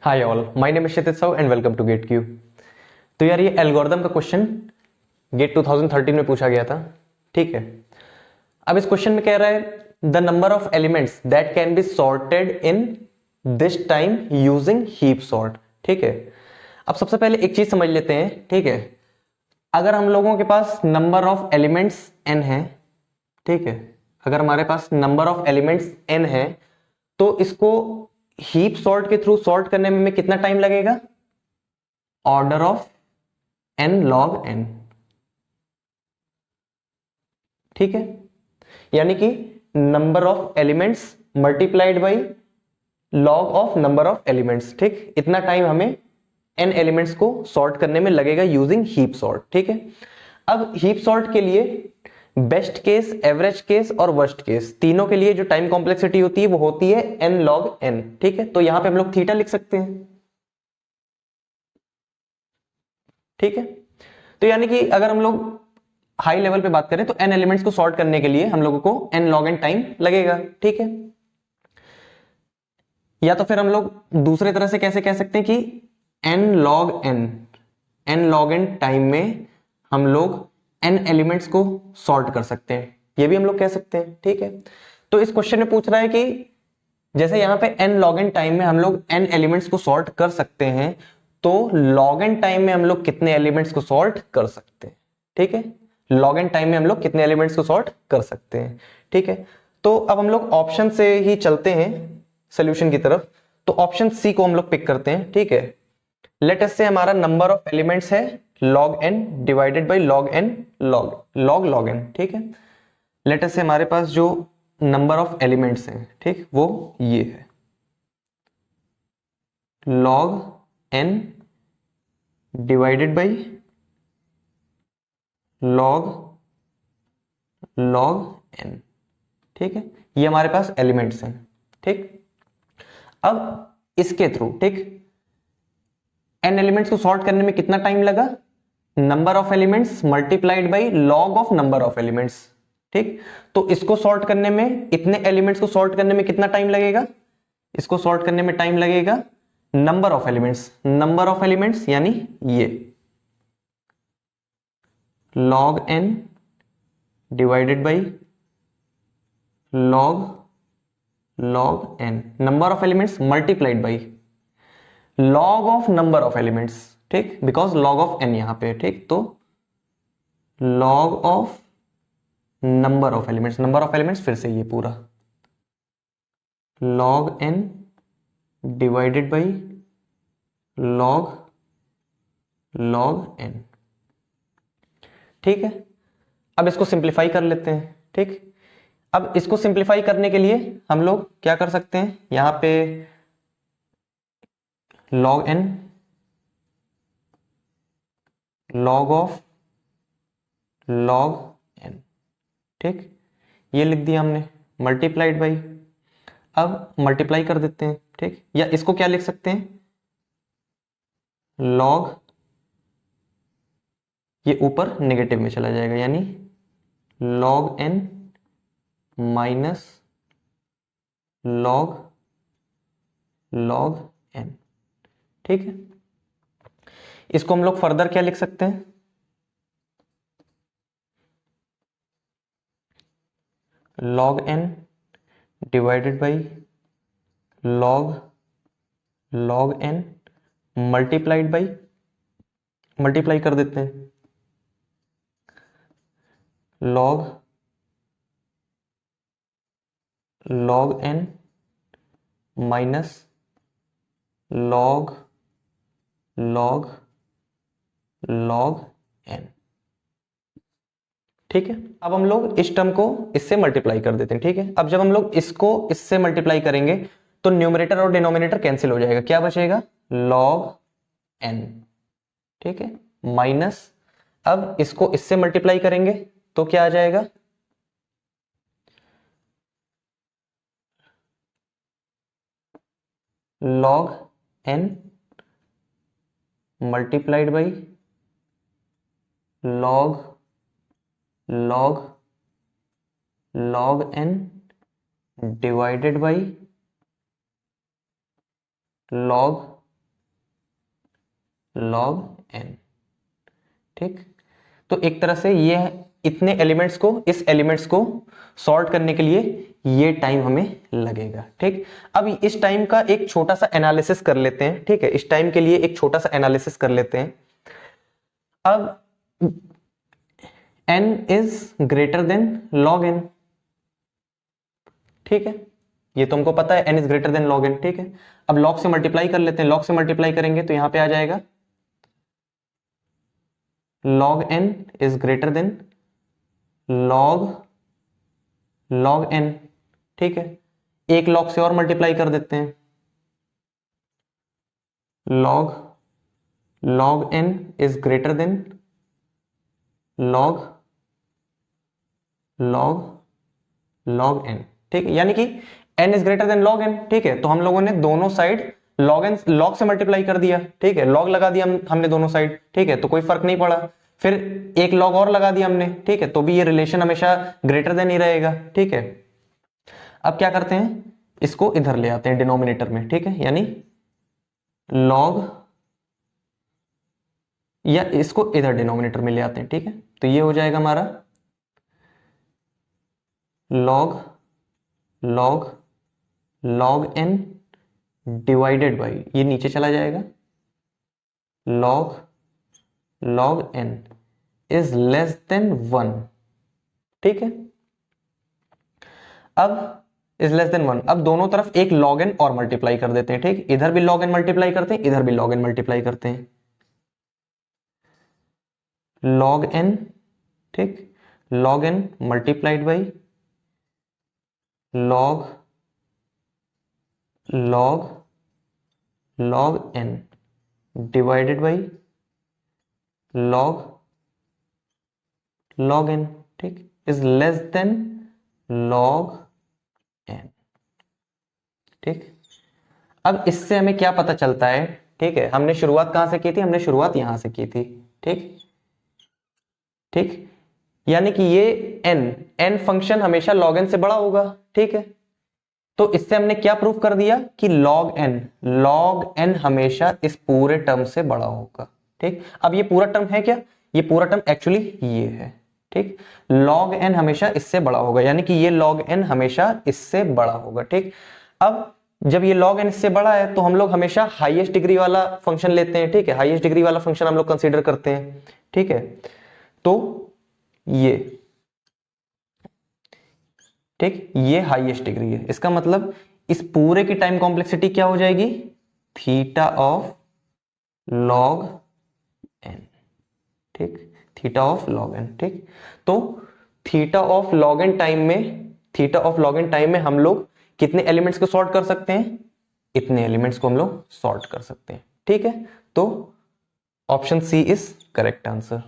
Hi all, my name is Kshitij Sahu and welcome to GATE Q. तो यार ये algorithm का क्वेश्चन गेट 2013 में पूछा गया था। ठीक है, अब इस क्वेश्चन में कह रहा है the number of elements that can be sorted in this time using heap sort. ठीक है, अब सबसे पहले एक चीज समझ लेते हैं। ठीक है, अगर हम लोगों के पास नंबर ऑफ एलिमेंट्स n है, ठीक है, अगर हमारे पास नंबर ऑफ एलिमेंट्स n है तो इसको हीप सॉर्ट के थ्रू सॉर्ट करने में हमें कितना टाइम लगेगा? Order of n log n। ठीक है, यानी कि number of elements multiplied by log of number of elements. ठीक, इतना टाइम हमें n एलिमेंट्स को सॉर्ट करने में लगेगा यूजिंग हीप सॉर्ट। ठीक है, अब हीप सॉर्ट के लिए बेस्ट केस, एवरेज केस और वर्स्ट केस तीनों के लिए जो टाइम कॉम्प्लेक्सिटी होती है वो होती है n log n। ठीक है, तो यहां पे हम लोग थीटा लिख सकते हैं। ठीक है, तो यानी कि अगर हम लोग हाई लेवल पे बात करें तो n एलिमेंट्स को सॉर्ट करने के लिए हम लोगों को n log n टाइम लगेगा। ठीक है, या तो फिर हम लोग दूसरे तरह से कैसे कह सकते हैं कि n log n टाइम में हम लोग n एलिमेंट्स को सॉर्ट कर सकते हैं, ये भी हम लोग कह सकते हैं। ठीक है, तो इस क्वेश्चन में पूछ रहा है कि जैसे यहां पे n log n टाइम में हम लोग n एलिमेंट्स को सॉर्ट कर सकते हैं, तो log n टाइम में हम लोग कितने एलिमेंट्स को सॉर्ट कर सकते हैं? ठीक है, log n टाइम में हम लोग कितने एलिमेंट्स को सॉर्ट कर सकते हैं? ठीक है, तो अब हम लोग ऑप्शन से ही चलते हैं सोल्यूशन की तरफ। तो ऑप्शन सी को हम लोग पिक करते हैं। ठीक है, लेट अस से हमारा नंबर ऑफ एलिमेंट्स है log n divided by log n log n। ठीक है, लेट अस से हमारे पास जो नंबर ऑफ एलिमेंट्स हैं, ठीक, वो ये है log n divided by log n। ठीक है, ये हमारे पास एलिमेंट्स हैं। ठीक, अब इसके थ्रू, ठीक, n एलिमेंट्स को सॉर्ट करने में कितना टाइम लगा? Number of elements multiplied by log of number of elements. ठीक, तो इसको सॉर्ट करने में, इतने एलिमेंट्स को सॉर्ट करने में कितना टाइम लगेगा? इसको सॉर्ट करने में टाइम लगेगा नंबर ऑफ एलिमेंट्स यानी ये log n divided by log n number of elements multiplied by log of number of elements. ठीक, बिकॉज log ऑफ n यहां पे है। ठीक, तो log of number of elements फिर से ये पूरा log n divided by log n। ठीक है, अब इसको सिंप्लीफाई कर लेते हैं। ठीक, अब इसको सिंप्लीफाई करने के लिए हम लोग क्या कर सकते हैं? यहां पे log n log of log n। ठीक, ये लिख दिया हमने मल्टीप्लाइड बाई, अब मल्टीप्लाई कर देते हैं। ठीक, या इसको क्या लिख सकते हैं? log, ये ऊपर नेगेटिव में चला जाएगा यानी log n minus log n। ठीक है, इसको हम लोग फर्दर क्या लिख सकते हैं? log n divided by log n multiplied by, multiply कर देते हैं log n minus log n। ठीक है, अब हम लोग इस टर्म को इससे मल्टीप्लाई कर देते हैं। ठीक है, अब जब हम लोग इसको इससे मल्टीप्लाई करेंगे तो न्यूमरेटर और डिनोमिनेटर कैंसिल हो जाएगा, क्या बचेगा? log n। ठीक है, माइनस, अब इसको इससे मल्टीप्लाई करेंगे तो क्या आ जाएगा? log n multiplied by log n divided by log log n। ठीक, तो एक तरह से ये इतने एलिमेंट्स को, इस एलिमेंट्स को सॉर्ट करने के लिए ये टाइम हमें लगेगा। ठीक, अब इस टाइम का एक छोटा सा एनालिसिस कर लेते हैं। ठीक है, इस टाइम के लिए एक छोटा सा एनालिसिस कर लेते हैं। अब n is greater than log n। ठीक है, ये तो हमको पता है n is greater than log n। ठीक है, अब log से मल्टीप्लाई कर लेते हैं। log से मल्टीप्लाई करेंगे तो यहां पे आ जाएगा log n is greater than log n। ठीक है, एक log से और मल्टीप्लाई कर देते हैं, log n is greater than log n। ठीक है, यानी कि n is greater than log n। ठीक है, तो हम लोगों ने दोनों साइड log से मल्टीप्लाई कर दिया। ठीक है, log लगा दिया हमने दोनों साइड। ठीक है, तो कोई फर्क नहीं पड़ा। फिर एक log और लगा दिया हमने। ठीक है, तो भी ये रिलेशन हमेशा ग्रेटर देन ही रहेगा। ठीक है, अब क्या करते हैं, इसको इधर ले आते हैं डिनोमिनेटर में। ठीक है, यानी log, या इसको इधर डिनोमिनेटर में ले आते हैं। ठीक है, तो ये हो जाएगा हमारा log n डिवाइडेड बाई, ये नीचे चला जाएगा, log n is less than 1। ठीक है, अब इज लेस देन 1, अब दोनों तरफ एक log n और मल्टीप्लाई कर देते हैं। ठीक, इधर भी log n मल्टीप्लाई करते हैं, इधर भी log n मल्टीप्लाई करते हैं, log n। ठीक, log n multiplied by log n divided by log n। ठीक, is less than log n। ठीक, अब इससे हमें क्या पता चलता है। ठीक है, हमने शुरुआत कहां से की थी, हमने शुरुआत यहां से की थी। ठीक, ठीक, यानी कि ये n फंक्शन हमेशा log n से बड़ा होगा। ठीक है, तो इससे हमने क्या प्रूफ कर दिया कि log n हमेशा इस पूरे टर्म से बड़ा होगा। ठीक, अब ये पूरा टर्म है क्या, ये पूरा टर्म एक्चुअली ये है। ठीक, log n हमेशा इससे बड़ा होगा, यानी कि ये log n हमेशा इससे बड़ा होगा। ठीक, अब जब ये log n इससे बड़ा है तो हम लोग हमेशा हाईएस्ट डिग्री वाला फंक्शन लेते हैं। ठीक है, हाईएस्ट डिग्री वाला फंक्शन हम लोग कंसीडर करते हैं। ठीक है, तो ये, ठीक, ये हाईएस्ट डिग्री है। इसका मतलब इस पूरे की टाइम कॉम्प्लेक्सिटी क्या हो जाएगी, थीटा ऑफ log n। ठीक, थीटा ऑफ log n। ठीक, तो theta of log n time में हम लोग कितने एलिमेंट्स को सॉर्ट कर सकते हैं, इतने एलिमेंट्स को हम लोग सॉर्ट कर सकते हैं। ठीक है, तो option C is correct answer.